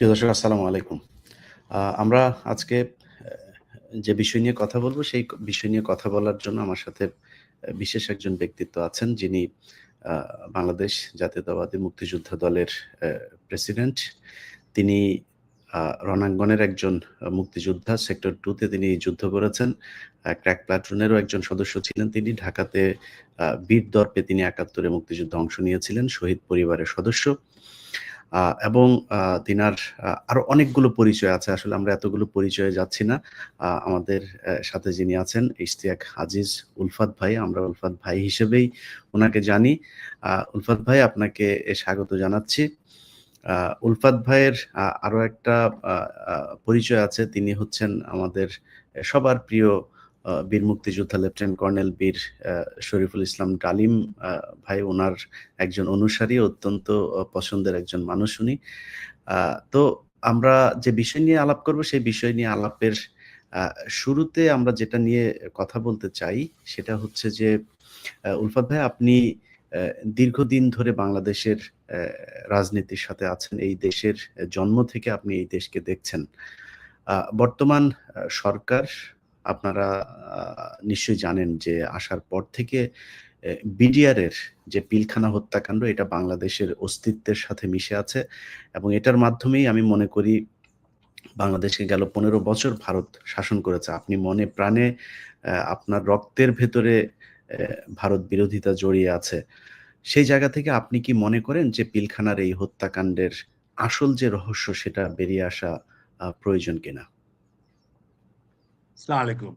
প্রিয় দর্শক, আসসালামু আলাইকুম। আমরা আজকে যে বিষয় নিয়ে কথা বলব, সেই বিষয় নিয়ে কথা বলার জন্য আমার সাথে বিশেষ একজন ব্যক্তিত্ব আছেন, যিনি আ বাংলাদেশ জাতীয়তাবাদী মুক্তিযোদ্ধা দলের অ্যা প্রেসিডেন্ট। তিনি রণাঙ্গনের একজন মুক্তিযোদ্ধা। সেক্টর 2 তে তিনি যুদ্ধ করেছেন। ক্র্যাক প্লাটুনেরও একজন সদস্য ছিলেন তিনি। ঢাকাতে বীর দর্পে তিনি ৭১ এ মুক্তিযুদ্ধে অংশ নিয়েছিলেন, শহীদ পরিবারের সদস্য। আ এবং তিনার আরো অনেকগুলো পরিচয় আছে। আসলে আমরা এতগুলো পরিচয়ে যাচ্ছি না। আমাদের সাথে যিনি আছেন ইশতিয়াক আজিজ উলফাত ভাই। আমরা উলফাত ভাই হিসেবেই উনাকে জানি। উলফাত ভাই, আপনাকে স্বাগত জানাচ্ছি। আ উলফাত ভাইয়ের আরো একটা আ আ পরিচয় আছে। তিনি হচ্ছেন আমাদের সবার প্রিয় বীর মুক্তিযোদ্ধা লেফটেন্যান্ট কর্নেল বীর শরীফুল ইসলাম ডালিম আ ভাই। উনার একজন অনুসারী, অত্যন্ত পছন্দের একজন মানুষ উনি। আ তো আমরা যে বিষয় নিয়ে আলাপ করব, সেই বিষয় নিয়ে আলাপের আ শুরুতে আমরা যেটা নিয়ে কথা বলতে চাই, সেটা হচ্ছে যে উলফাত ভাই, আপনি অ্যা দীর্ঘদিন ধরে বাংলাদেশের রাজনীতির সাথে আছেন। এই দেশের জন্ম থেকে আপনি এই দেশকে দেখছেন। বর্তমান সরকার, আপনারা আ নিশ্চয়ই জানেন যে আসার পর থেকে বিডিআরের যে পিলখানা হত্যাকাণ্ড, এটা বাংলাদেশের অস্তিত্বের সাথে মিশে আছে এবং এটার মাধ্যমেই আমি মনে করি বাংলাদেশকে গেল ১৫ বছর ভারত শাসন করেছে। আপনি মনে প্রাণে আপনার রক্তের ভেতরে ভারত বিরোধিতা জড়িয়ে আছে। সেই জায়গা থেকে আপনি কি মনে করেন যে পিলখানার এই হত্যাকাণ্ডের আসল যে রহস্য, সেটা বেরিয়ে আসা প্রয়োজন কিনা? আসসালামু আলাইকুম।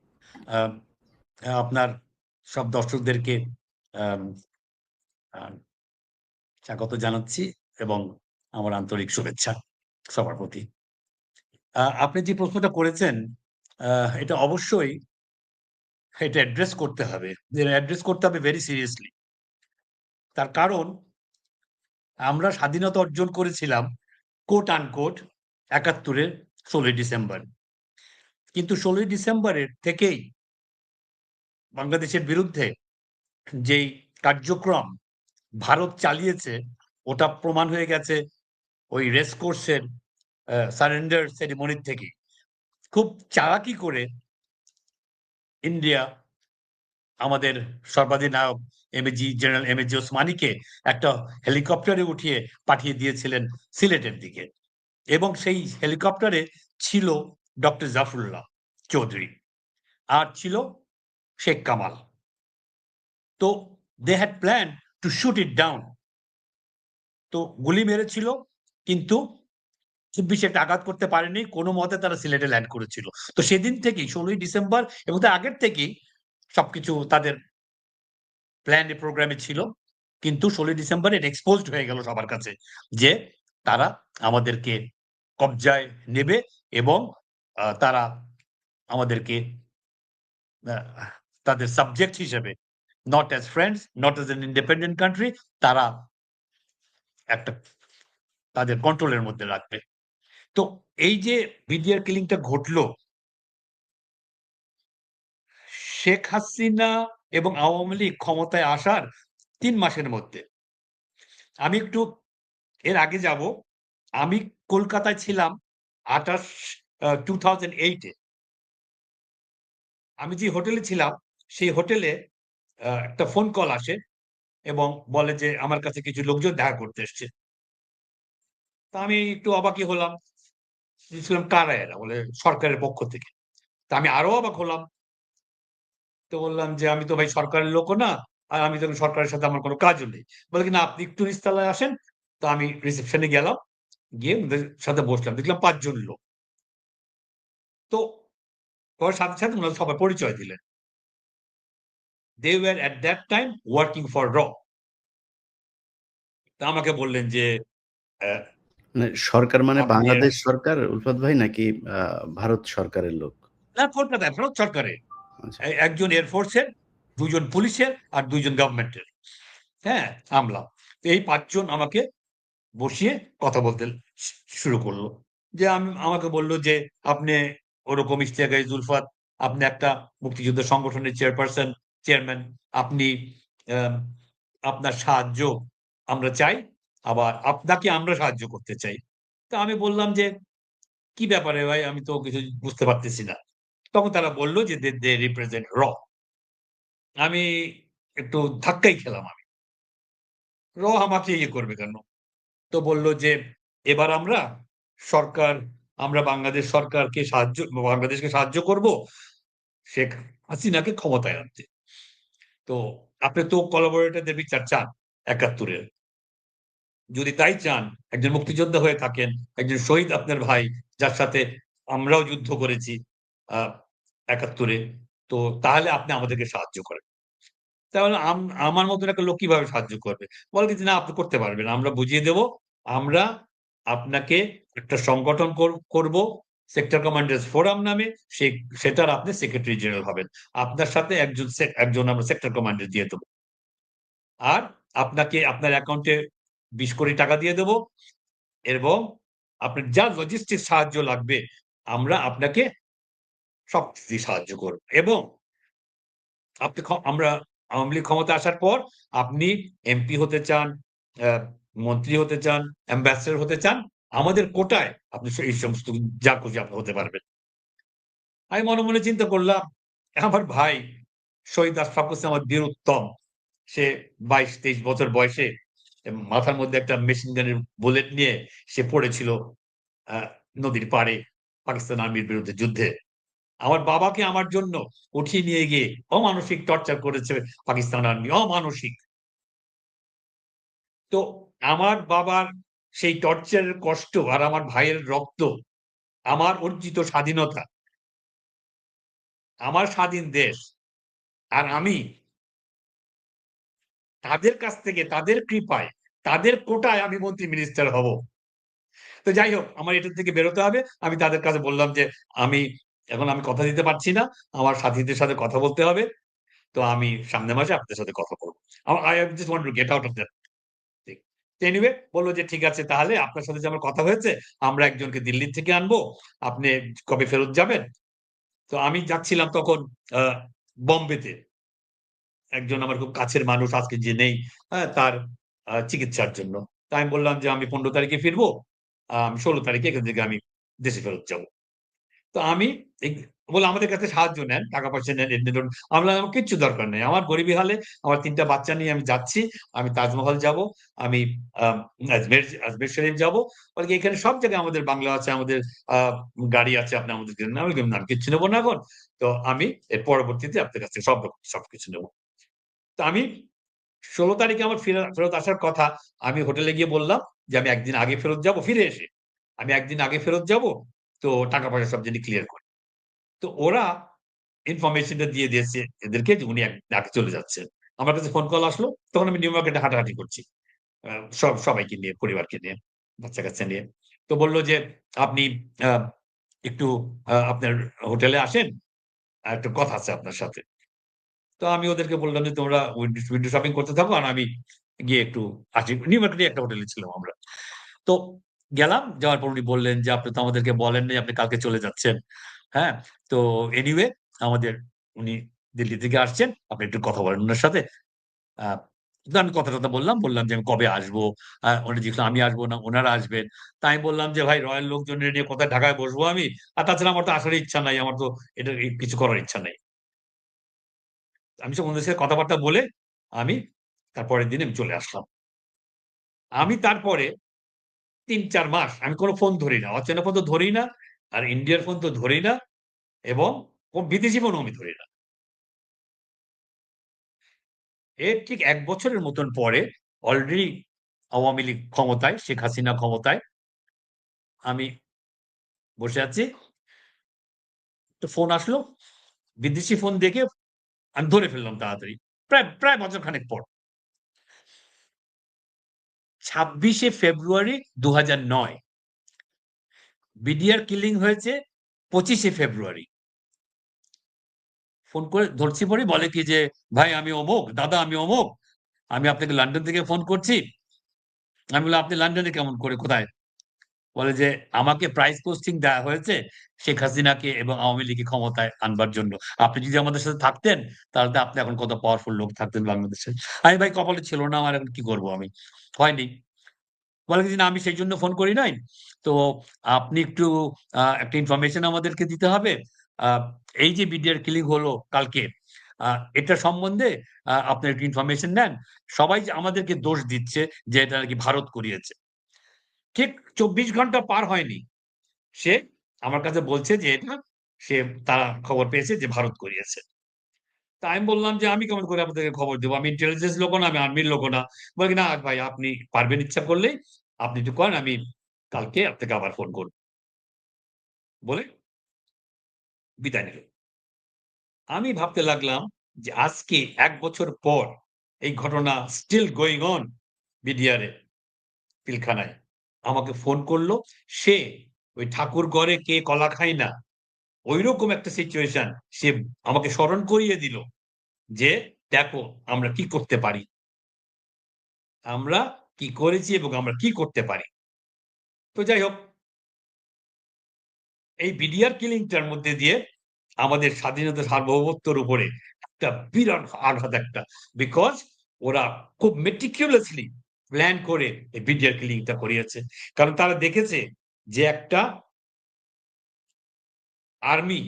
আম আপনার সব দর্শকদেরকে আম আ স্বাগত জানাচ্ছি এবং আমার আন্তরিক শুভেচ্ছা সবার প্রতি। আপনি যে প্রশ্নটা করেছেন, আ এটা অবশ্যই এটা অ্যাড্রেস করতে হবে। অ্যাড্রেস করতে হবে ভেরি সিরিয়াসলি। তার কারণ আমরা স্বাধীনতা অর্জন করেছিলাম কোট আনকোট ৭১ এর ১৬ই ডিসেম্বর। কিন্তু ১৬ই ডিসেম্বরের থেকেই বাংলাদেশের বিরুদ্ধে যেই কার্যক্রম ভারত চালিয়েছে, ওটা প্রমাণ হয়ে গেছে ওই রেস কোর্সের সারেন্ডার সেরিমনির থেকেই। খুব চালাকি করে ইন্ডিয়া আমাদের সর্বাধিনায়ক জেনারেল এমএজি ওসমানীকে একটা হেলিকপ্টারে উঠিয়ে পাঠিয়ে দিয়েছিলেন সিলেটের দিকে এবং সেই হেলিকপ্টারে ছিল ডক্টর জাফরুল্লাহ চৌধুরী আর ছিল শেখ কামাল। তো they had plan to shoot it down. তো গুলি মেরেছিল, কিন্তু খুব বেশি একটা আঘাত করতে পারেনি। কোনমতে তারা সিলেটে ল্যান্ড করেছিল। তো সেদিন থেকেই ১৬ই ডিসেম্বর এবং তার আগের থেকেই সবকিছু তাদের প্ল্যান প্রোগ্রামে ছিল। কিন্তু ১৬ই ডিসেম্বর এটা এক্সপোজড হয়ে গেল সবার কাছে যে তারা আমাদেরকে কবজায় নেবে এবং তারা আমাদেরকে আ তাদের সাবজেক্ট হিসেবে, not as friends, not as an independent country, তারা একটা তাদের কন্ট্রোলের মধ্যে রাখবে। তো এই যে বিডিআর কিলিংটা ঘটলো, শেখ হাসিনা এবং আওয়ামী লীগ ক্ষমতায় আসার ৩ মাসের মধ্যে। আমি একটু এর আগে যাব। আমি কলকাতায় ছিলাম ২৮ 2008 এ। আমি যে হোটেলে ছিলাম, সেই হোটেলে একটা ফোন কল আসে এবং বলে যে আমার কাছে কিছু লোকজন দেখা করতে এসছে। তো আমি একটু অবাকই হলাম। বুঝলাম কারা এরা? বলে সরকারের পক্ষ থেকে। তো আমি আরো অবাক হলাম। তো বললাম যে, "আমি তো ভাই সরকারের লোকও না। আর আমি তো সরকারের সাথে আমার কোন কাজও নেই।" বলে কি, "না, আপনি একটু নিচতলায় আসেন।" তো আমি রিসেপশনে গেলাম। গিয়ে ওদের সাথে বসলাম। দেখলাম ৫ জন লোক। তো ওর সাথে, সাথে উনারা সবাই পরিচয় দিলেন। They were at that time working for RAW. তো আমাকে বললেন যে, "অ্যা মানে সরকার মানে আপনি বাংলাদেশ সরকার উলফাত ভাই, নাকি আ ভারত সরকারের লোক? না, কলকাতায় ভারত সরকারের। আচ্ছা। একজন এয়ারফোর্সের, ২ জন পুলিশের আর ২ জন গভর্নমেন্টের। হ্যাঁ? আমলা। তো এই ৫ জন আমাকে বসিয়ে কথা বলতে শুরু করল। যে আমাকে বলল যে, "আপনি ওরকম ইশতিয়াক জুলফাত, আপনি একটা মুক্তিযুদ্ধ সংগঠনের চেয়ারম্যান। আপনি আম আপনার সাহায্য আমরা চাই। আবার আপনাকে আমরা সাহায্য করতে চাই।" তো আমি বললাম যে, "কি ব্যাপারে ভাই? আমি তো কিছু বুঝতে পারতেছি না।" তখন তারা বলল যে, "দে রিপ্রেজেন্ট র।" আমি একটু ধাক্কাই খেলাম আমি। র আমাকে ইয়ে করবে কেন? তো বলল যে, "এবার সরকার আমরা বাংলাদেশকে সাহায্য করব শেখ হাসিনাকে ক্ষমতায় আনতে। তো আপনি তো কোলাবরেটরদের বিচার চান ৭১ এর। যদি তাই চান, একজন মুক্তিযোদ্ধা হয়ে থাকেন, একজন শহীদ আপনার ভাই, যার সাথে আমরাও যুদ্ধ করেছি আ ৭১ এ। তো তাহলে আপনি আমাদেরকে সাহায্য করেন।" তাহলে আমার মতন একটা লোক কিভাবে সাহায্য করবে? বলে যে, "না, আপনি করতে পারবেন। আমরা বুঝিয়ে দেব। আমরা আপনাকে একটা সংগঠন করব, সেক্টর কমান্ডার্স ফোরাম নামে। সে সেটার আপনি সেক্রেটারি জেনারেল হবেন। আপনার সাথে একজন আমরা সেক্টর কমান্ডার দিয়ে দেব। আর আপনাকে আপনার অ্যাকাউন্টে ২০ কোটি টাকা দিয়ে দেব এবং আপনার যা লজিস্টিক সাহায্য লাগবে, আমরা আপনাকে সবকিছু দিয়ে সাহায্য করব। এবং আমরা আওয়ামী লীগ ক্ষমতায় আসার পর আপনি এমপি হতে চান, অ্যা মন্ত্রী হতে চান, অ্যাম্বাসেডর হতে চান, আমাদের কোটায় আপনি এই সমস্ত যা খুশি আপনি হতে পারবেন।" আমি মনে, মনে চিন্তা করলাম, আমার ভাই শহীদ আশরাফ হোসেন আমার বীর উত্তম। সে ২২-২৩ বছর বয়সে মাথার মধ্যে একটা মেশিন গানের বুলেট নিয়ে সে পড়েছিল আ নদীর পাড়ে পাকিস্তান আর্মির বিরুদ্ধে যুদ্ধে। আমার বাবাকে আমার জন্য উঠিয়ে নিয়ে গিয়ে অমানসিক টর্চার করেছে পাকিস্তান আর্মি, অমানসিক। তো আমার বাবার সেই টর্চারের কষ্ট আর আমার ভাইয়ের রক্ত, আমার অর্জিত স্বাধীনতা, আমার স্বাধীন দেশ। আর আমি তাদের কাছ থেকে, তাদের কৃপায়, তাদের কোটায় আমি মন্ত্রী মিনিস্টার হব। তো যাই হোক, আমার এটার থেকে বেরোতে হবে। আমি তাদের কাছে বললাম যে, "আমি এখন কথা দিতে পারছি না। আমার সাথীদের সাথে কথা বলতে হবে। তো আমি সামনের মাসে আপনাদের সাথে কথা বলব। I just want to get out of that thing." তো এনিওয়ে বলল যে, "ঠিক আছে, তাহলে আপনার সাথে যে আমার কথা হয়েছে, আমরা একজনকে দিল্লি থেকে আনবো। আপনি কবে ফেরত যাবেন?" তো আমি যাচ্ছিলাম তখন আ বম্বেতে। একজন আমার খুব কাছের মানুষ আজকে যে নেই, হ্যাঁ? তার চিকিৎসার জন্য। তো আমি বললাম যে, "আমি ১৫ তারিখে ফিরবো। ১৬ তারিখে এখান থেকে আমি দেশে ফেরত যাবো।" তো আমি এই বলল, "আমাদের কাছে সাহায্য নেন, টাকা-পয়সা নেন, এমনি ধরুন।" আমি বললাম, "আমার কিচ্ছু দরকার নেই। আমার গরিবি হালে আমার ৩ টা বাচ্চা নিয়ে আমি যাচ্ছি। আমি তাজমহল যাবো, আমি আ আজমের শরীফ যাবো। বলে কি, "এখানে সব জায়গায় আমাদের বাংলো আছে, আমাদের আ গাড়ি আছে, আপনি আমাদেরকে নেন।" আমি বললাম, "না, আমি কিচ্ছু নেব না এখন। তো আমি এর পরবর্তীতে আপনার কাছ থেকে সবকিছু নেব।" তো আমি ১৬ তারিখে আমার ফেরত আসার কথা। আমি হোটেলে গিয়ে বললাম যে, "আমি ১ দিন আগে ফেরত যাবো।" ফিরে এসে। "আমি ১ দিন আগে ফেরত যাবো। তো টাকা-পয়সা সব যিনি ক্লিয়ার করে।" তো ওরা ইনফরমেশনটা দিয়ে দিয়েছে এদেরকে যে উনি একদিন আগে চলে যাচ্ছেন। আমার কাছে ফোন কল আসলো। তখন আমি নিউ মার্কেটে হাঁটাহাঁটি করছি। আ সবাইকে নিয়ে, পরিবারকে নিয়ে, বাচ্চা-কাচ্চা নিয়ে। তো বলল যে, "আপনি আ একটু আপনার হোটেলে আসেন। একটু কথা আছে আপনার সাথে।" তো আমি ওদেরকে বললাম যে, "তোমরা উইন্ডো শপিং করতে থাকো আর আমি গিয়ে একটু আসি।" নিউ মার্কেটে একটা হোটেলে ছিলাম আমরা। তো গেলাম। যাওয়ার পর উনি বললেন যে, "আপনি তো আমাদেরকে বলেন নাই আপনি কালকে চলে যাচ্ছেন।" হ্যাঁ? তো এনিওয়ে আমাদের উনি দিল্লি থেকে আসছেন। আপনি একটু কথা বলেন উনার সাথে। আ তো আমি কথা-টথা বললাম যে, "আমি কবে আসবো?" উনি জিজ্ঞেস "আমি আসবো না, উনারা আসবেন।" তা আমি বললাম যে, "ভাই রয়াল লোকজনের নিয়ে কোথায় ঢাকায় বসবো আমি? আর তাছাড়া আমার তো আসার ইচ্ছা নাই। আমার তো এটা কিছু করার ইচ্ছা নাই।" আমি সব ওনাদের সাথে কথাবার্তা বলে আমি তার পরের দিন আমি চলে আসলাম। আমি তারপরে ৩-৪ মাস আমি কোন ফোন ধরি না। অচেনা ফোন তো ধরিই না। আর ইন্ডিয়ার ফোন তো ধরিই না এবং বিদেশি ফোনও আমি ধরি না। এর ঠিক ১ বছরের মতন পরে অলরেডি আওয়ামী লীগ ক্ষমতায়, শেখ হাসিনা ক্ষমতায়। আমি বসে আছি। একটা ফোন আসলো। বিদেশি ফোন দেখে আমি ধরে ফেললাম তাড়াতাড়ি। প্রায় বছর খানেক পর। ২৬শে ফেব্রুয়ারি ২০০৯। বিডিআর কিলিং হয়েছে ২৫শে ফেব্রুয়ারি। ফোন করে ধরছি পরেই বলে কি যে, "ভাই আমি অমুক, দাদা আমি অমুক। আমি আপনাকে লন্ডন থেকে ফোন করছি।" আমি বললাম, "আপনি লন্ডনে কেমন করে? কোথায়?" বলে যে, "আমাকে প্রাইস পোস্টিং দেয়া হয়েছে শেখ হাসিনাকে এবং আওয়ামী লীগকে ক্ষমতায় আনবার জন্য। আপনি যদি আমাদের সাথে থাকতেন, তাহলে তো আপনি এখন কত পাওয়ারফুল লোক থাকতেন বাংলাদেশে।" আমি ভাই কপালে ছিল না আমার এখন কি করব আমি? হয়নি। বলে যে, "না, আমি সেই জন্য ফোন করি নাই। তো আপনি একটু একটা ইনফরমেশন আমাদেরকে দিতে হবে। আ এই যে বিডিআর কিলিং হলো কালকে, আ এটা সম্বন্ধে আপনার একটু ইনফরমেশন নেন।" সবাই যে আমাদেরকে দোষ দিচ্ছে যে এটা নাকি ভারত করিয়েছে। ঠিক ২৪ ঘন্টা পার হয়নি। সে আমার কাছে বলছে যে এটা সে তারা খবর পেয়েছে যে ভারত করিয়েছে। তা আমি বললাম যে, "আমি কেমন করে আপনাদেরকে খবর দেব? আমি ইন্টেলিজেন্স লোকও না, আমি আর্মির লোকও না।" বলে কি, "না ভাই, আপনি পারবেন ইচ্ছা করলেই আপনি একটু করেন, আমি কালকে আপনাকে আবার ফোন করব।" বলে বিদায় নিল। আমি ভাবতে লাগলাম যে আজকে ১ বছর পর এই ঘটনা স্টিল গোইং অন বিডিআর এ, পিলখানায়। আমাকে ফোন করল। সে ওই ঠাকুরঘরে কে কলা খায় না, ঐরকম একটা সিচুয়েশন সে আমাকে স্মরণ করিয়ে দিল যে, "দেখো আমরা কি করতে পারি। আমরা কি করেছি এবং আমরা কি করতে পারি।" তো যাই হোক, এই বিডিআর কিলিং টার মধ্যে দিয়ে আমাদের স্বাধীনতা সার্বভৌমত্বের উপরে একটা বিরাট আঘাত একটা। বিকজ ওরা খুব meticulously প্ল্যান করে এই বিডিআর কিলিং টা করিয়েছে। কারণ তারা দেখেছে যে একটা আর্মি,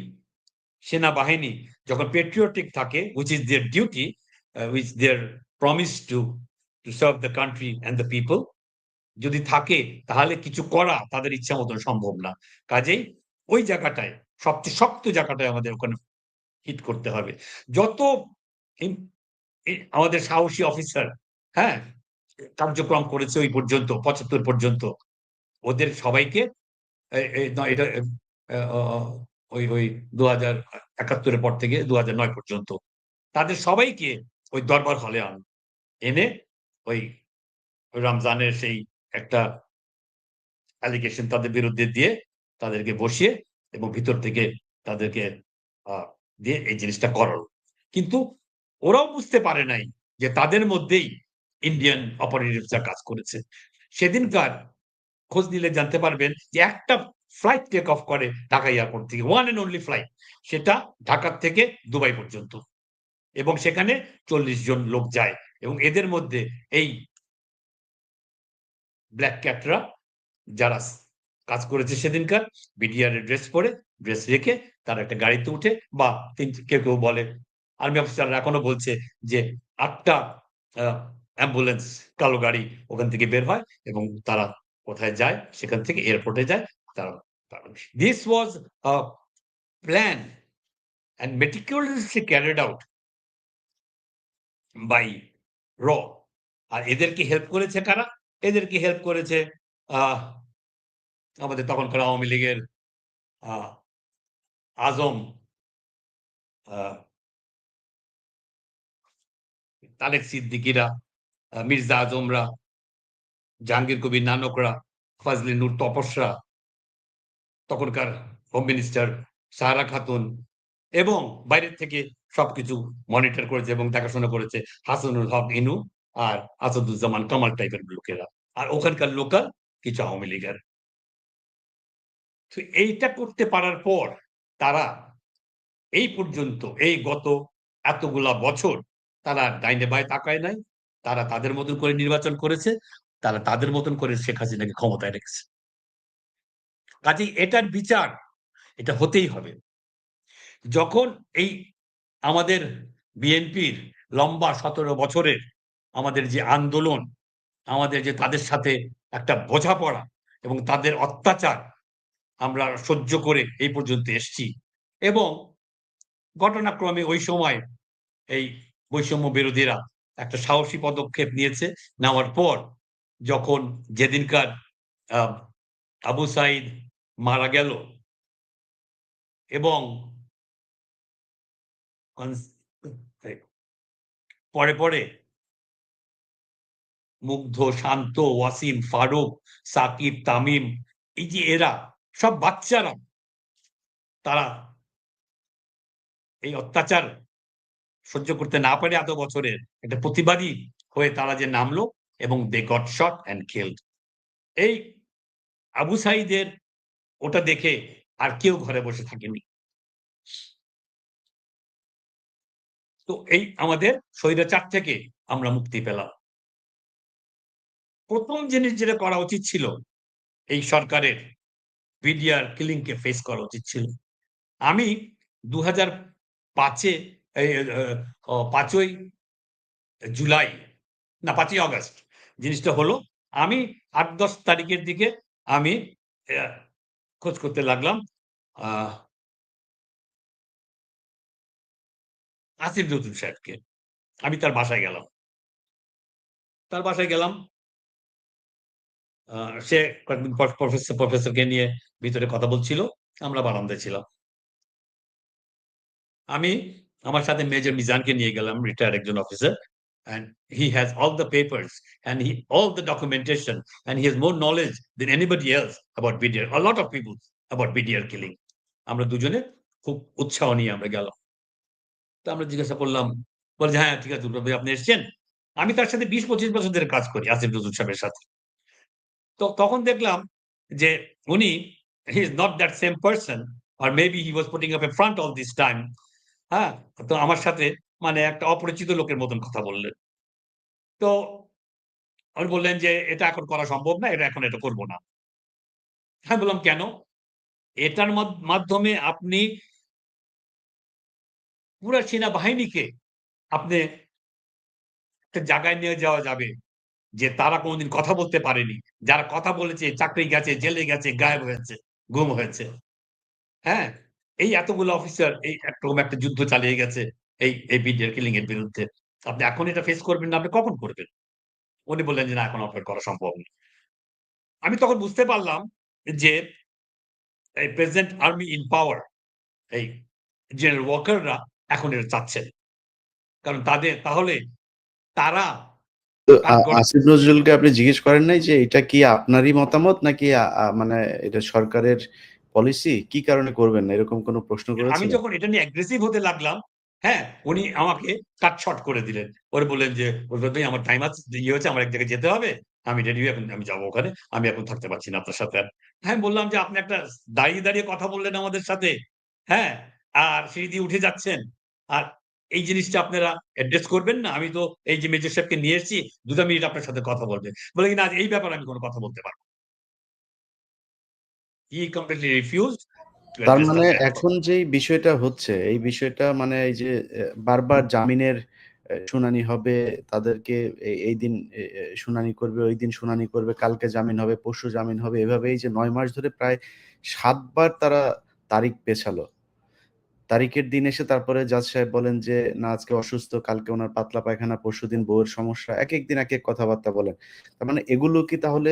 সেনাবাহিনী যখন patriotic থাকে, which is their duty, which their promise to serve the country and the people, যদি থাকে তাহলে কিছু করা তাদের ইচ্ছা মতন সম্ভব না। কাজেই ওই জায়গাটায় সবচেয়ে শক্ত জায়গাটায় আমাদের ওখানে হিট করতে হবে। যত ইম আমাদের সাহসী অফিসার, হ্যাঁ? কার্যক্রম করেছে ওই পর্যন্ত ৭৫ পর্যন্ত। ওদের সবাইকে এ এ না এটা অ অ ওই ২০৭১ এর পর থেকে ২০০৯ পর্যন্ত। তাদের সবাইকে ওই দরবার হলে এনে ওই রমজানের সেই একটা অ্যালিগেশন তাদের বিরুদ্ধে দিয়ে তাদেরকে বসিয়ে এবং ভিতর থেকে তাদেরকে আ দিয়ে এই জিনিসটা করালো। কিন্তু ওরাও বুঝতে পারে নাই যে তাদের মধ্যেই ইন্ডিয়ান অপারেটিভস রা কাজ করেছে। সেদিনকার খোঁজ নিলে জানতে পারবেন যে একটা ফ্লাইট টেক অফ করে ঢাকা এয়ারপোর্ট থেকে। One and only flight. সেটা ঢাকা থেকে দুবাই পর্যন্ত। এবং সেখানে ৪০ জন লোক যায় এবং এদের মধ্যে এই ব্লাক ক্যাট রা যারা কাজ করেছে সেদিনকার বিডিআর এর ড্রেস পরে, ড্রেস রেখে তারা একটা গাড়িতে উঠে বা কেউ বলে আর্মি অফিসাররা এখনো বলছে যে ৮ টা আ অ্যাম্বুলেন্স কালো গাড়ি ওখান থেকে বের হয় এবং তারা কোথায় যায়? সেখান থেকে এয়ারপোর্টে যায়। তারা this was a plan and meticulously carried out by র। আর এদেরকে হেল্প করেছে কারা? এদেরকে হেল্প করেছে আহ আমাদের তখনকার আওয়ামী লীগের আ আজম, আ তারেক সিদ্দিকীরা, মির্জা আজমরা, জাহাঙ্গীর কবির নানকরা, ফজলে নূর তপসরা, তখনকার হোম মিনিস্টার সাহারা খাতুন এবং বাইরের থেকে সবকিছু মনিটর করেছে এবং দেখাশোনা করেছে হাসানুল হক ইনু আর আসাদুজ্জামান কামাল টাইপের লোকেরা। আর ওখানকার লোকাল কিছু আওয়ামী লীগের। তো এইটা করতে পারার পর তারা এই পর্যন্ত এই গত এতগুলা বছর তারা ডাইনে বাঁয়ে তাকায় নাই। তারা তাদের মতন করে নির্বাচন করেছে। তারা তাদের মতন করে শেখ হাসিনাকে ক্ষমতায় রেখেছে। কাজেই এটার বিচার এটা হতেই হবে। যখন এই আমাদের বিএনপির লম্বা ১৭ বছরের আমাদের যে আন্দোলন, আমাদের যে তাদের সাথে একটা বোঝাপড়া এবং তাদের অত্যাচার আমরা সহ্য করে এই পর্যন্ত এসছি এবং ঘটনাক্রমে ওই সময় এই বৈষম্য বিরোধীরা একটা সাহসী পদক্ষেপ নিয়েছে। নেওয়ার পর যখন যেদিনকার আ আবু সাইদ মারা গেল এবং কনস পরে মুগ্ধ, শান্ত, ওয়াসিম, ফারুক, সাকিব, তামিম এই যে এরা সব বাচ্চারা তারা এই অত্যাচার সহ্য করতে না পারে এত বছরের একটা প্রতিবাদী হয়ে তারা যে নামলো এবং they got shot and killed. এই আবু সাঈদের ওটা দেখে আর কেউ ঘরে বসে থাকেনি। তো এই আমাদের স্বৈরাচার থেকে আমরা মুক্তি পেলাম। প্রথম জিনিস যেটা করা উচিত ছিল এই সরকারের বিডিআর কিলিং কে ফেস করা উচিত ছিল। আমি ২০০৫ এই ৫ই জুলাই না ৫ই অগাস্ট জিনিসটা হলো। আমি ৮-১০ তারিখের দিকে আমি অ্যা খোঁজ করতে লাগলাম আ আসিফ নজরুল সাহেবকে। আমি তার বাসায় গেলাম। তার বাসায় গেলাম। আ সে কয়েকদিন পর প্রফেসরকে নিয়ে ভিতরে কথা বলছিল। আমরা বারান্দায় ছিলাম। আমি আমার সাথে মেজর মিজানকে নিয়ে গেলাম, রিটায়ার্ড একজন officer. And he has all the papers and all the documentation and he has more knowledge than anybody else about BDR. A lot of people about BDR killing. আমরা দুজনে খুব উৎসাহ নিয়ে আমরা গেলাম। তো আমরা জিজ্ঞাসা করলাম, বলে যে, "হ্যাঁ, ঠিক আছে দুর্গা ভাই আপনি এসছেন?" আমি তার সাথে ২০-২৫ বছর ধরে কাজ করি আসিফ নজরুল সাহেবের সাথে। তো তখন দেখলাম যে উনি he is not that same person or maybe he was putting up a front all this time. হ্যাঁ? তো আমার সাথে মানে একটা অপরিচিত লোকের মতন কথা বললেন। তো উনি বললেন যে, "এটা এখন করা সম্ভব না। এখন এটা করব না।" আমি বললাম, "কেন?" এটার মাধ্যমে আপনি পুরা সেনাবাহিনীকে আপনি একটা জায়গায় নিয়ে যাওয়া যাবে যে তারা কোনদিন কথা বলতে পারেনি। যারা কথা বলেছে চাকরি গেছে, জেলে গেছে, গায়েব হয়েছে, গুম হয়েছে। হ্যাঁ? এই এতগুলো অফিসার এই একরকম একটা যুদ্ধ চালিয়ে গেছে এই বিডিআর কিলিং এর বিরুদ্ধে। আপনি এখন এটা ফেস করবেন না, আপনি কখন করবেন? উনি বললেন যে, "না এখন আপনার করা সম্ভব না।" আমি তখন বুঝতে পারলাম যে এই প্রেজেন্ট আর্মি ইন পাওয়ার এই জেনারেল ওয়াকাররা এখন এটা চাচ্ছেন। কারণ তাহলে তারা তো তার আসিফ নজরুলকে আপনি জিজ্ঞেস করেন নাই যে এটা কি আপনারই মতামত নাকি মানে এটা সরকারের পলিসি? কি কারণে করবেন না? এরকম কোনো প্রশ্ন আমি করেছিলেন? যখন এটা নিয়ে অ্যাগ্রেসিভ হতে লাগলাম, হ্যাঁ? উনি আমাকে কাট শর্ট করে দিলেন। ওরে বললেন যে, "ওস্তাদ ভাই আমার টাইম আছে, ইয়ে হয়েছে আমার এক জায়গায় যেতে হবে। আমি রেডি হয়ে এখন আমি যাবো ওখানে। আমি এখন থাকতে পারছি না আপনার সাথে আর।" আমি বললাম যে, "আপনি একটা দাঁড়িয়ে কথা বললেন আমাদের সাথে, হ্যাঁ? আর সিঁড়ি দিয়ে উঠে যাচ্ছেন। আর এই জিনিসটা আপনারা অ্যাড্রেস করবেন না? আমি তো এই যে মেজর সাহেবকে নিয়ে এসেছি, ২ টা মিনিট আপনার সাথে কথা বলবে।" বলে কি, "না এই ব্যাপারে আমি কোন কথা বলতে পারব না।" He completely refused to তার address the মানে fact. এখন যেই বিষয়টা হচ্ছে, এই বিষয়টা মানে এই যে বারবার জামিনের শুনানি হবে, তাদেরকে এইদিন শুনানি করবে, ঐদিন শুনানি করবে, কালকে জামিন হবে, পরশু জামিন হবে। এভাবেই যে ৯ মাস ধরে প্রায় ৭ বার তারা তারিখ পেছালো। তারিখের দিন এসে তারপরে জাজ সাহেব বলেন যে, "না আজকে অসুস্থ, কালকে উনার পাতলা পায়খানা, পরশুদিন বউয়ের সমস্যা।" একেক দিন একেক কথাবার্তা বলেন। তার মানে এগুলো কি তাহলে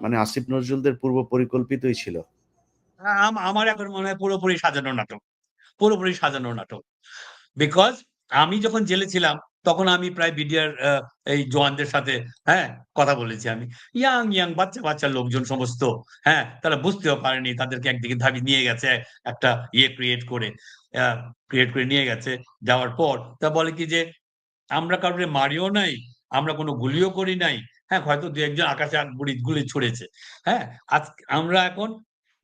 মানে আসিফ নজরুলদের পূর্ব পরিকল্পিতই ছিল? আমার এখন মনে হয় পুরোপুরি সাজানো নাটক। পুরোপুরি সাজানো নাটক। বিকজ আমি যখন জেলে ছিলাম, তখন আমি প্রায় বিডিআর এই জওয়ানদের সাথে, হ্যাঁ? কথা বলেছি আমি। ইয়াং বাচ্চা লোকজন সমস্ত, হ্যাঁ? তারা বুঝতেও পারেনি। তাদেরকে একদিকে নিয়ে গেছে একটা ইয়ে আ ক্রিয়েট করে নিয়ে গেছে। যাওয়ার পর তা বলে কি যে, "আমরা কাউরে মারিও নাই, আমরা কোন গুলিও করি নাই। হ্যাঁ? হয়তো ২-১ জন আকাশে গুলি ছুড়েছে।" হ্যাঁ? আমরা এখন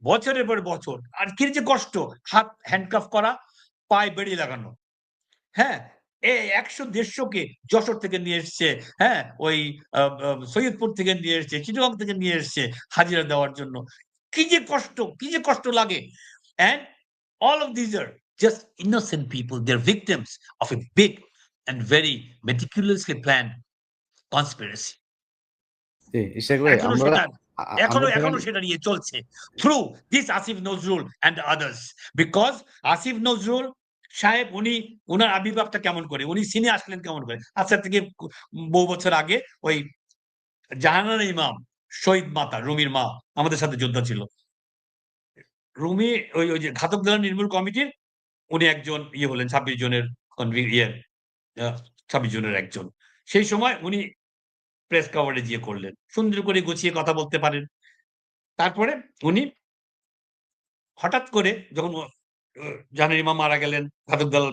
বছরের পর বছর আর কি যে কষ্ট! হাত হ্যান্ডকাফ করা, পায়ে বেড়ি লাগানো। হ্যাঁ? ১০০-১৫০ কে যশোর থেকে নিয়ে এসছে, হ্যাঁ? ওই আ আ সৈয়দপুর থেকে নিয়ে এসছে, চিটাগং থেকে নিয়ে এসছে হাজিরা দেওয়ার জন্য। কি যে কষ্ট লাগে! And all of these are just innocent people. They're victims of a big and very meticulously planned conspiracy. জি, ইশাক ভাই এখনো আমরা সেটা আ আ আমরা ধরেন এখনো সেটা নিয়ে চলছে। Through this Asif Nazrul and others. Because Asif Nazrul সাহেব উনার আবির্ভাবটা কেমন করে? উনি সিনে আসলেন কেমন করে? আজকে থেকে বহু বছর আগে ওই জাহানারা ইমাম, শহীদ মাতা, রুমির মা আমাদের সাথে যোদ্ধা ছিল। রুমি ওই যে ঘাতক দেওয়ার নির্মূল কমিটির উনি একজন ইয়ে হলেন ২৬ জনের ইয়ে আ ২৬ জনের একজন। সেই সময় উনি প্রেস কভারেজ ইয়ে করলেন। সুন্দর করে গুছিয়ে কথা বলতে পারেন। তারপরে উনি হঠাৎ করে যখন ও জাহানারা ইমাম মারা গেলেন, ঘাতক দালাল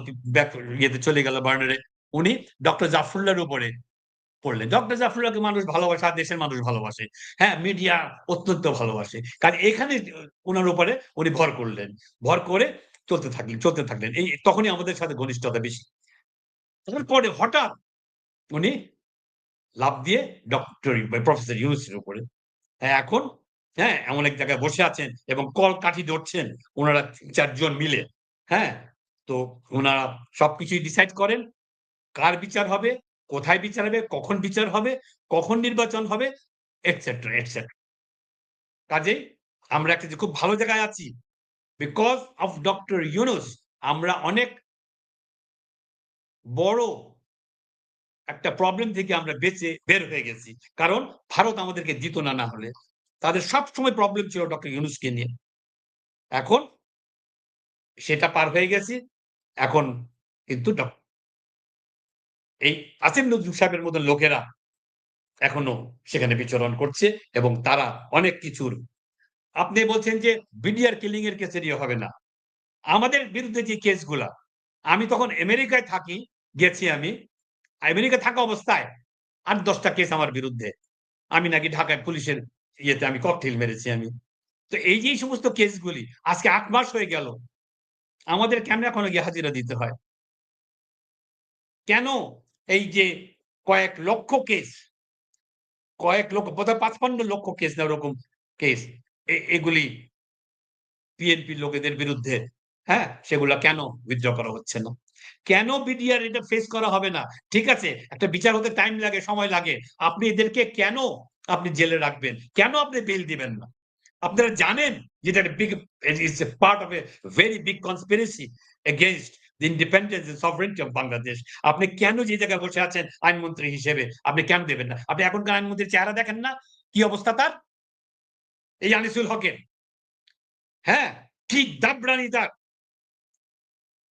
ইয়েতে চলে গেল বার্নারে। উনি ডক্টর জাফরুল্লাহর উপরে পড়লেন। ডক্টর জাফরুল্লাহকে মানুষ ভালোবাসে, আর দেশের মানুষ ভালোবাসে। হ্যাঁ? মিডিয়া অত্যন্ত ভালোবাসে। কারণ এখানে উনার উপরে উনি ভর করলেন। ভর করে চলতে থাকলেন। তখনই আমাদের সাথে ঘনিষ্ঠতা বেশি। তারপরে হঠাৎ উনি লাফ দিয়ে ডক্টর প্রফেসর ইউনূসের উপরে। হ্যাঁ, এখন হ্যাঁ, এমন এক জায়গায় বসে আছেন এবং কলকাঠি ধরছেন উনারা ৩-৪ জন মিলে। হ্যাঁ? তো উনারা সবকিছুই ডিসাইড করেন। কার বিচার হবে, কোথায় বিচার হবে, কখন বিচার হবে, কখন নির্বাচন হবে, এটসেট্রা, এটসেট্রা। কাজেই আমরা একটা যে খুব ভালো জায়গায় আছি। বিকজ অফ ডক্টর ইউনূস আমরা অনেক বড় একটা প্রবলেম থেকে আমরা বের হয়ে গেছি। কারণ ভারত আমাদেরকে দিত না, না হলে। তাদের সবসময় প্রবলেম ছিল ডক্টর ইউনূসকে নিয়ে। এখন সেটা পার হয়ে গেছি। এখন কিন্তু এই আসিফ নজরুল সাহেবের মতো লোকেরা এখনো সেখানে বিচরণ করছে এবং তারা অনেক কিছুর আপনি বলছেন যে বিডিআর কিলিং এর কেসের ইয়ে হবে না। আমাদের বিরুদ্ধে যে কেসগুলা, আমি তখন আমেরিকায় থাকি, গেছি আমি। আমেরিকা থাকা অবস্থায় ৮-১০ টা কেস আমার বিরুদ্ধে। আমি নাকি ঢাকায় পুলিশের ইয়েতে আমি ককটেল মেরেছি আমি। তো এই যে এই সমস্ত কেসগুলি আজকে ৮ মাস হয়ে গেল। আমাদের কেন এখনো গিয়ে হাজিরা দিতে হয়? কেন এই যে কয়েক লক্ষ কেস, কয়েক লক্ষ বোধহয় ৫৫ লক্ষ কেস না ওরকম কেস এগুলি বিএনপির লোকেদের বিরুদ্ধে, হ্যাঁ? সেগুলা কেন উইথড্র করা হচ্ছে না? কেন বিডিআর এটা ফেস করা হবে না? ঠিক আছে, একটা বিচার হতে টাইম লাগে, সময় লাগে। আপনি এদেরকে কেন আপনি জেলে রাখবেন? কেন আপনি বেইল দিবেন না? আপনারা জানেন যে এটা একটা big it's a part of a very big conspiracy against the independence and sovereignty of Bangladesh. আপনি কেন যে জায়গায় বসে আছেন আইনমন্ত্রী হিসেবে আপনি কেন দেবেন না? আপনি এখনকার আইনমন্ত্রীর চেহারা দেখেন না? কি অবস্থা তার? এই আনিসুল হকের। হ্যাঁ? কি দাবরানি তার,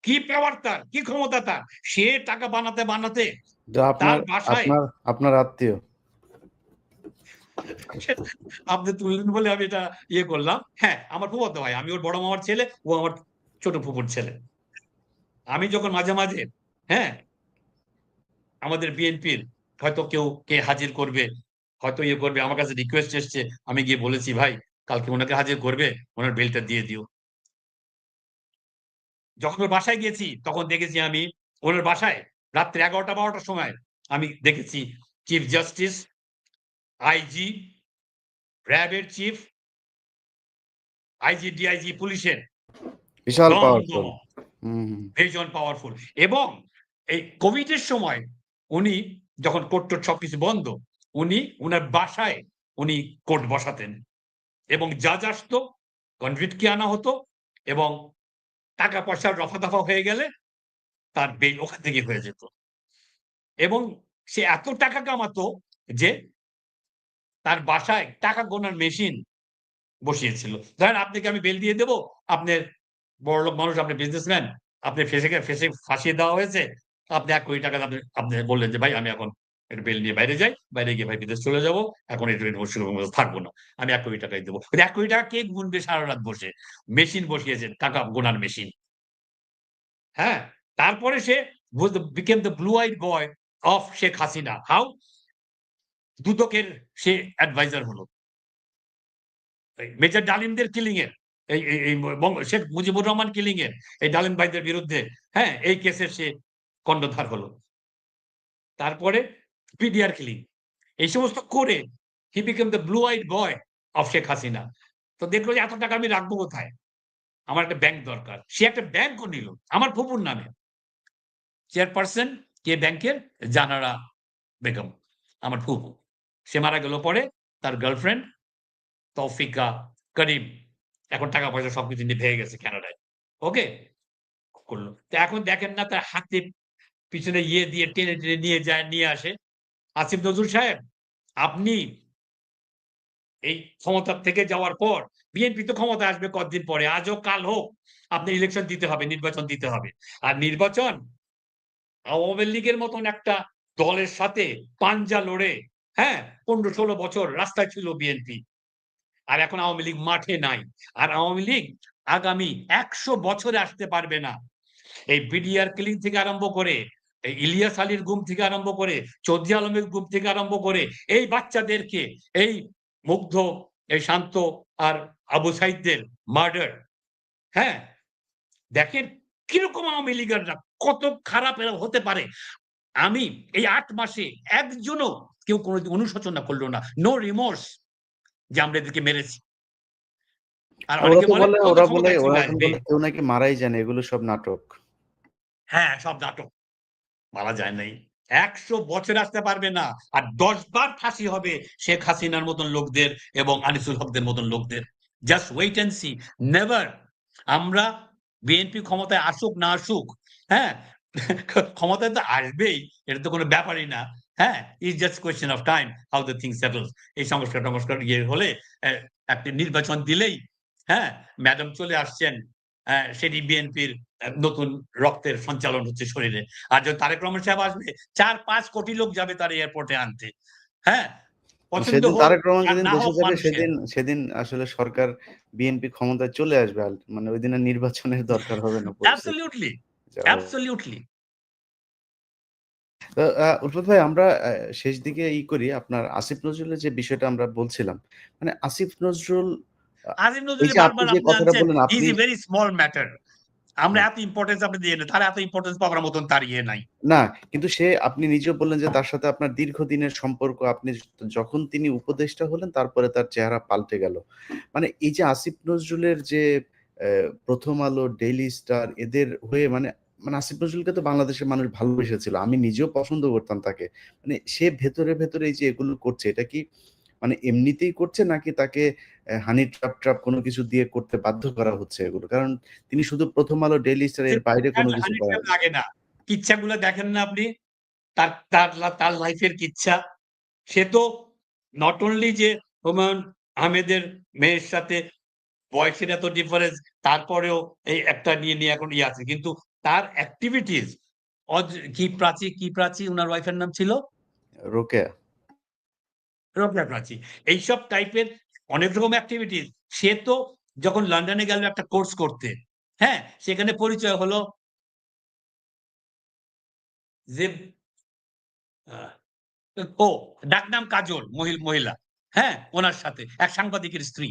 কি পাওয়ার তার, কি ক্ষমতা তার। সে টাকা বানাতে আপনার তার বাসায় আপনার আপনার আত্মীয়। আপনি তুললেন বলে আমি এটা ইয়ে করলাম। হ্যাঁ, আমার ফুফাতো ভাই। আমি ওর বড় মামার ছেলে, ও আমার ছোট ফুফুর ছেলে। আমি যখন মাঝে, হ্যাঁ, আমাদের বিএনপির হয়তো কেউ কে হাজির করবে, হয়তো ইয়ে করবে। আমার কাছে রিকোয়েস্ট এসছে। আমি গিয়ে বলেছি, "ভাই, কালকে উনাকে হাজির করবে, উনার বেলটা দিয়ে দিও।" যখন ওর বাসায় গিয়েছি, তখন দেখেছি আমি ওনার বাসায় রাত্রে ১১টা-১২ টার সময় আমি দেখেছি চিফ জাস্টিস, আইজি, র‍্যাবের চিফ, আইজি, ডিআইজি পুলিশের বিশাল দমদম পাওয়ারফুল। হুম। ভীষণ পাওয়ারফুল এবং এই কোভিড এর সময় উনি যখন কোর্ট-টোট সবকিছু বন্ধ, উনি উনার বাসায় উনি কোর্ট বসাতেন এবং জাজ আসতো, কনভিক্টকে আনা হতো এবং টাকা পয়সার রফা-দফা হয়ে গেলে তার বেইল ওখান থেকে হয়ে যেত। এবং সে এত টাকা কামাতো যে তার বাসায় টাকা গোনার মেশিন বসিয়েছিল। ধরেন আপনাকে আমি বেল দিয়ে দেব, আপনার বড়লোক মানুষ, আপনি বিজনেসম্যান, আপনি ফেঁসে ফাঁসিয়ে দেওয়া হয়েছে। আপনি ৳১,০০,০০,০০০ আপনি বললেন যে, "ভাই আমি এখন একটু বেল নিয়ে বাইরে যাই। বাইরে গিয়ে ভাই বিদেশ চলে যাবো। এখন একটু থাকবো না। আমি ৳১,০০,০০,০০০ দেব।" ওই ৳১,০০,০০০ কে গুনবে সারারাত বসে? মেশিন বসিয়েছেন, টাকা গোনার মেশিন। হ্যাঁ? তারপরে সে became the blue eyed boy of Sheikh Hasina. How? দুদকের সে অ্যাডভাইজার হলো। মেজর ডালিমদের কিলিং এর এই এই এই শেখ মুজিবুর রহমান কিলিং এর এই ডালিম ভাইদের বিরুদ্ধে, হ্যাঁ? এই কেসের সে কর্ণধার হলো। তারপরে পিডিআর কিলিং। এই সমস্ত করে he became the blue I'd boy of Sheikh Hasina. তো দেখলো যে এত টাকা আমি রাখবো কোথায়? আমার একটা ব্যাংক দরকার। সে একটা ব্যাংকও নিল আমার ফুফুর নামে। চেয়ারপারসন কে ব্যাংকের? জাহানারা বেগম, আমার ফুফু। সে মারা গেল পরে তার গার্লফ্রেন্ড তৌফিকা করিম এখন টাকা-পয়সা সবকিছু নিয়ে ভেগে গেছে কানাডায়। ওকে? করল। তো এখন দেখেন না তার হাতে পিছনে ইয়ে দিয়ে টেনে নিয়ে যায়, নিয়ে আসে। আসিফ নজরুল সাহেব, আপনি এই ক্ষমতার থেকে যাওয়ার পর বিএনপি তো ক্ষমতায় আসবে কতদিন পরে। আজ হোক কাল হোক আপনার ইলেকশন দিতে হবে, নির্বাচন দিতে হবে। আর নির্বাচন আওয়ামী লীগের মতন একটা দলের সাথে পাঞ্জা লড়ে, হ্যাঁ? ১৫-১৬ বছর রাস্তায় ছিল বিএনপি। আর এখন আওয়ামী লীগ মাঠে নাই। আর আওয়ামী লীগ আগামী ১০০ বছরে আসতে পারবে না। এই বিডিআর কিলিং থেকে আরম্ভ করে, এই ইলিয়াস আলীর গুম থেকে আরম্ভ করে, চৌধুরী আলমের গুম থেকে আরম্ভ করে, এই বাচ্চাদেরকে, এই মুগ্ধ, এই শান্ত আর আবু সাইদদের মার্ডার, হ্যাঁ? দেখেন কিরকম আওয়ামী লীগাররা কত খারাপ এরা হতে পারে। আমি এই ৮ মাসে একজনও কেউ কোনো অনুশোচনা করলো না, নো রিমোর্স যে আমরা এদেরকে মেরেছি। আর ওরা অনেকে তো বলে বলে ও তো ওরা বলে ক্ষমতায় চলে ওরা এখন আসবে। বলে কেউ নাকি মারাই যায় না, এগুলো সব নাটক। হ্যাঁ, সব নাটক। মারা যায় নাই। ১০০ বছর আসতে পারবে না। আর ১০ বার ফাঁসি হবে শেখ হাসিনার মতন লোকদের এবং আনিসুল হকদের মতন লোকদের। Just wait and see. Never. আমরা বিএনপি ক্ষমতায় আসুক না আসুক, হ্যাঁ? ক্ষমতায় তো আসবেই। এটা তো কোনো ব্যাপারই না। হ্যাঁ? It's just question of time how the things settles. এই সংস্কার-টংস্কার হলে একটা নির্বাচন দিলেই, হ্যাঁ? ম্যাডাম চলে আসছেন। সেটি বিএনপির নতুন রক্তের সঞ্চালন হচ্ছে শরীরে। আর যখন তারেক রহমান সাহেব আসবে ৪-৫ কোটি লোক যাবে তার এয়ারপোর্টে আনতে। হ্যাঁ? পছন্দ সেদিন হোক তারেক রহমান আর যেদিন না দেশে হোক যাবে মানুষের। সেদিন সেদিন আসলে সরকার বিএনপি ক্ষমতায় চলে আসবে। মানে ওই দিন আর নির্বাচনের দরকার হবে না পরিস্থিতি অ্যাবসোলিউটলি, যা হবে। অ্যাবসোলিউটলি। তো উলফত ভাই, আমরা শেষ দিকে করি আপনার আসিফ নজরুলের যে বিষয়টা আমরা বলছিলাম। মানে আসিফ নজরুল আ আজিম এই নজরুল যে আপনি বারবার যে আপনি কথাটা আনছেন, বললেন হি আপনি ইস এ ভেরি স্মল ম্যাটার। আমরা হ্যাঁ। এত ইম্পোর্টেন্স আপনি দিয়ে না। তার এত ইম্পোর্টেন্স পাবার মতন তার ইয়ে নাই। না, কিন্তু আপনি নিজেও বললেন যে তার সাথে আপনার দীর্ঘদিনের সম্পর্ক। আপনি যখন তিনি উপদেষ্টা হলেন তারপরে তার চেহারা পাল্টে গেল। মানে এই যে আসিফ নজরুলের যে 'প্রথম আলো', 'ডেইলি স্টার' এদের হয়ে মানে মানে আসিফ নজরুলকে তো বাংলাদেশের মানুষ ভালোবেসেছিল। আমি নিজেও পছন্দ করতাম তাকে। মানে সে ভেতরে এই যে এগুলো করছে, এটা কি মানে এমনিতেই করছে নাকি তাকে হানি ট্র্যাপ কোনো কিছু দিয়ে করতে বাধ্য করা হচ্ছে এগুলো? কারণ তিনি শুধু 'প্রথম আলো', 'ডেইলি স্টার' এর বাইরে কোনো কিছু হানি করেন ট্র্যাপ না। লাগে না। কিচ্ছাগুলো দেখেন না আপনি? তার তার তার লাইফের কিচ্ছা। সে তো নট অনলি যে হুমায়ূন আহমেদের মেয়ের সাথে বয়সের এত ডিফারেন্স, তারপরেও এই একটা নিয়ে এখন আছে। কিন্তু তার এক্টিভিটিস কি প্রাচী উনার ওয়াইফের নাম ছিল? রোকেয়া। রোকেয়া প্রাচী। এইসব টাইপের অনেক রকম এক্টিভিটিস। সে তো যখন লন্ডনে গেল একটা কোর্স করতে, হ্যাঁ? সেখানে পরিচয় হলো যে আ ও ডাকনাম কাজল মহিলা। হ্যাঁ? উনার সাথে এক সাংবাদিকের স্ত্রী।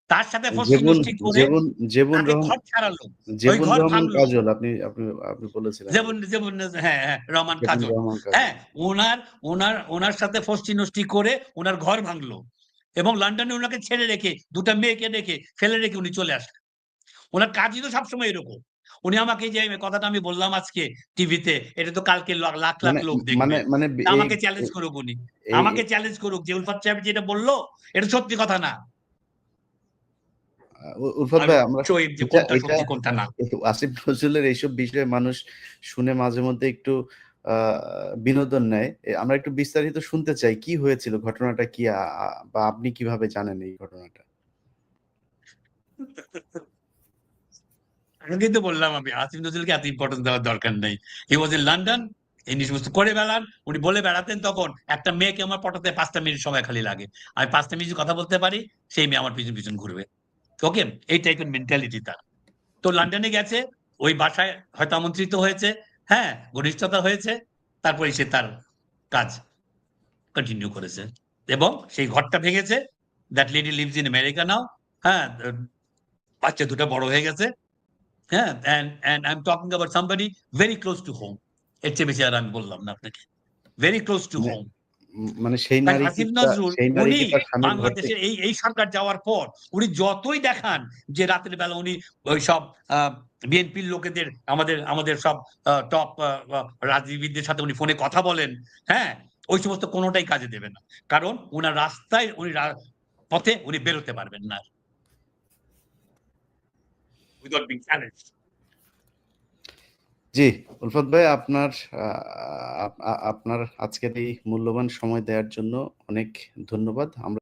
তার সাথে ফষ্টি জেবুন নষ্টি করে জেবুন জেবুন তাকে রহমান ঘর ছাড়ালো। ওই জেবুন ঘর রহমান ভাঙলো। কাজল আপনি আপনি আপনি বলেছিলেন যেমন আমাকে। যেমন হ্যাঁ, হ্যাঁ, রহমান জেবুন কাজল। রহমান হ্যাঁ? কাজল। উনার সাথে ফষ্টি-নষ্টি করে উনার ঘর ভাঙলো। এবং লন্ডনে উনাকে ছেড়ে রেখে ২ টা মেয়েকে রেখে ফেলে রেখে উনি চলে আসলেন। উনার কাজই তো সবসময় এরকম। উনি আমাকে যে কথাটা আমি বললাম আজকে টিভিতে, এটা তো কালকে লাখ মানে লোক দেখবে। মানে মানে তা এই আমাকে চ্যালেঞ্জ করুক উনি। এই আমাকে চ্যালেঞ্জ করুক যে উলফাত সাহেব যেটা বলল, এটা সত্যি কথা না। উলফাত আর ভাই, আমরা শোয়েব যে এটা কোনটা এটা সত্যি কোনটা না। আসিফ নজরুলের এইসব বিষয়ে মানুষ শুনে মাঝে মধ্যে একটু আ বিনোদন নেয়। আমরা একটু বিস্তারিত শুনতে চাই। কি হয়েছিল? ঘটনাটা কি? বা আপনি কিভাবে জানেন এই ঘটনাটা? আগেই তো বললাম আমি আসিফ নজরুলকে এত ইম্পোর্টেন্স দেওয়ার দরকার নেই। হি ওয়াজ ইন লন্ডন। ইনি সমস্ত করে বেড়ান। উনি বলে বেড়াতেন তখন একটা মেয়েকে আমার পটাতে ৫ টা মিনিট সময় খালি লাগে। আমি ৫ টা মিনিট কথা বলতে পারি, সেই মেয়ে আমার পিছন ঘুরবে। ওকে? এই টাইপের মেন্টালিটি তার। তো লন্ডনে গেছে, ওই বাসায় হয়তো আমন্ত্রিত হয়েছে, হ্যাঁ? ঘনিষ্ঠতা হয়েছে। তারপরে সে তার কাজ কন্টিনিউ করেছে। এবং সেই ঘরটা ভেঙেছে। That lady lives in America now. হ্যাঁ? বাচ্চা ২ টা বড় হয়ে গেছে। হ্যাঁ? And I am talking about somebody very close to home. এর চেয়ে বেশি আর আমি বললাম না আপনাকে। very close to মানে home. মানে সেই তাই নারী কি আসিফ নজরুল সেই নারী উনি কি তার স্বামীর ঘর থেকে বাংলাদেশের এই সরকার যাওয়ার পর উনি যতই দেখান যে রাতের বেলা উনি ওইসব আ বিএনপির লোকেদের আমাদের সব টপ রাজনীতিবিদদের সাথে উনি ফোনে কথা বলেন, হ্যাঁ? ওই সমস্ত কোনটাই কাজে দেবে না। কারণ উনার রাস্তায় উনি পথে উনি বেরোতে পারবেন না। Without being challenged. জি, উলফাত ভাই, আপনার আ আপ আ আপনার আজকের এই মূল্যবান সময় দেওয়ার জন্য অনেক ধন্যবাদ। আমরা